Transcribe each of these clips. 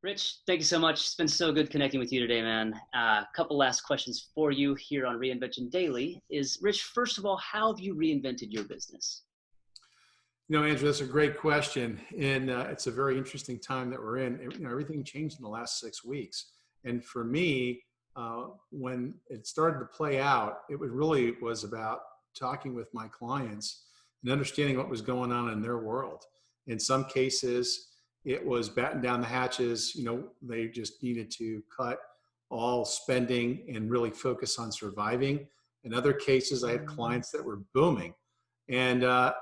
Rich, thank you so much. It's been so good connecting with you today, man. A couple last questions for you here on Reinvention Daily is, Rich, first of all, how have you reinvented your business? Andrew, that's a great question. And it's a very interesting time that we're in. Everything changed in the last 6 weeks. And for me, when it started to play out, it was about talking with my clients and understanding what was going on in their world. In some cases, it was batten down the hatches. They just needed to cut all spending and really focus on surviving. In other cases, I had clients that were booming. For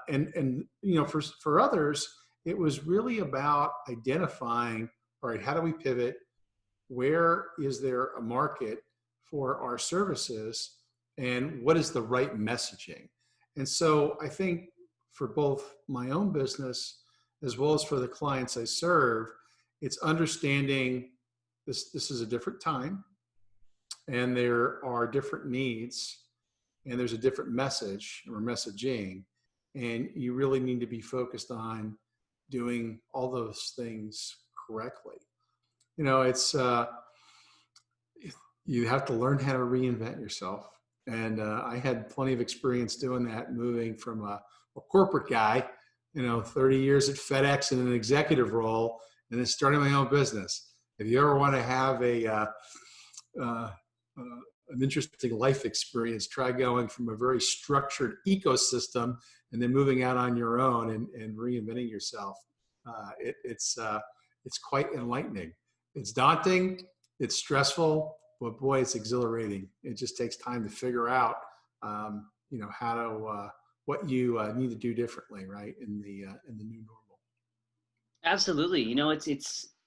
others, it was really about identifying, all right, how do we pivot? Where is there a market for our services? And what is the right messaging? And so I think for both my own business as well as for the clients I serve, it's understanding this is a different time and there are different needs and there's a different message or messaging, and you really need to be focused on doing all those things correctly. It's you have to learn how to reinvent yourself, and I had plenty of experience doing that, moving from a corporate guy, 30 years at FedEx in an executive role, and then starting my own business. If you ever want to have an interesting life experience, try going from a very structured ecosystem and then moving out on your own and reinventing yourself. It's quite enlightening. It's daunting, it's stressful, but boy, it's exhilarating. It just takes time to figure out, how to what you need to do differently, right, in the new normal. Absolutely.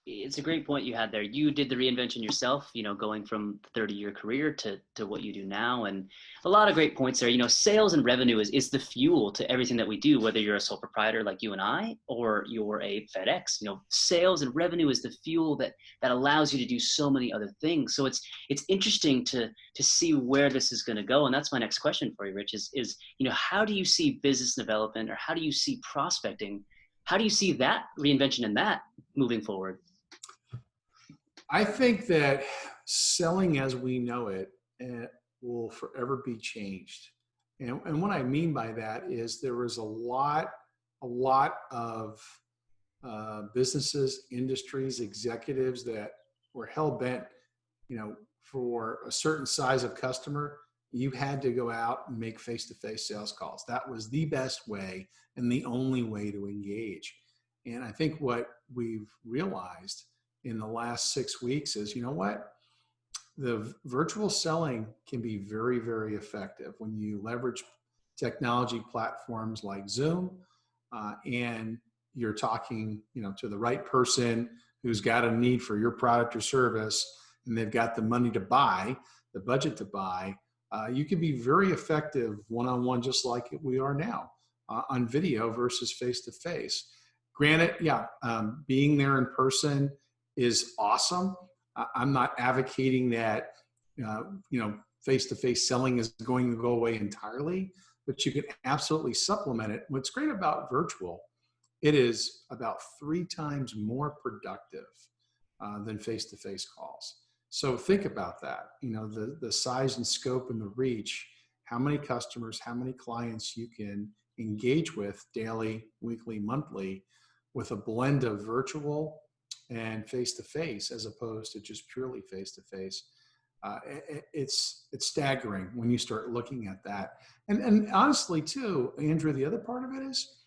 It's a great point you had there. You did the reinvention yourself, going from 30-year career to what you do now. And a lot of great points there. Sales and revenue is the fuel to everything that we do, whether you're a sole proprietor like you and I, or you're a FedEx. Sales and revenue is the fuel that allows you to do so many other things. So it's interesting to see where this is going to go. And that's my next question for you, Rich, is how do you see business development, or how do you see prospecting? How do you see that reinvention and that moving forward? I think that selling as we know it will forever be changed. And what I mean by that is there was a lot of businesses, industries, executives that were hell bent, for a certain size of customer, you had to go out and make face-to-face sales calls. That was the best way and the only way to engage. And I think what we've realized in the last 6 weeks is, the virtual selling can be very, very effective when you leverage technology platforms like Zoom, and you're talking, to the right person who's got a need for your product or service, and they've got the money to buy, the budget to buy. You can be very effective one-on-one, just like we are now, on video versus face-to-face. Granted, being there in person is awesome. I'm not advocating that, face-to-face selling is going to go away entirely, but you can absolutely supplement it. What's great about virtual, it is about 3 times more productive than face-to-face calls. So think about that, the size and scope and the reach, how many customers, how many clients you can engage with daily, weekly, monthly, with a blend of virtual and face-to-face as opposed to just purely face-to-face. It's staggering when you start looking at that. And honestly too, Andrew, the other part of it is,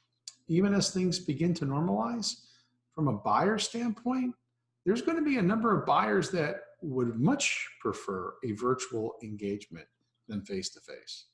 even as things begin to normalize from a buyer standpoint, there's going to be a number of buyers that would much prefer a virtual engagement than face-to-face.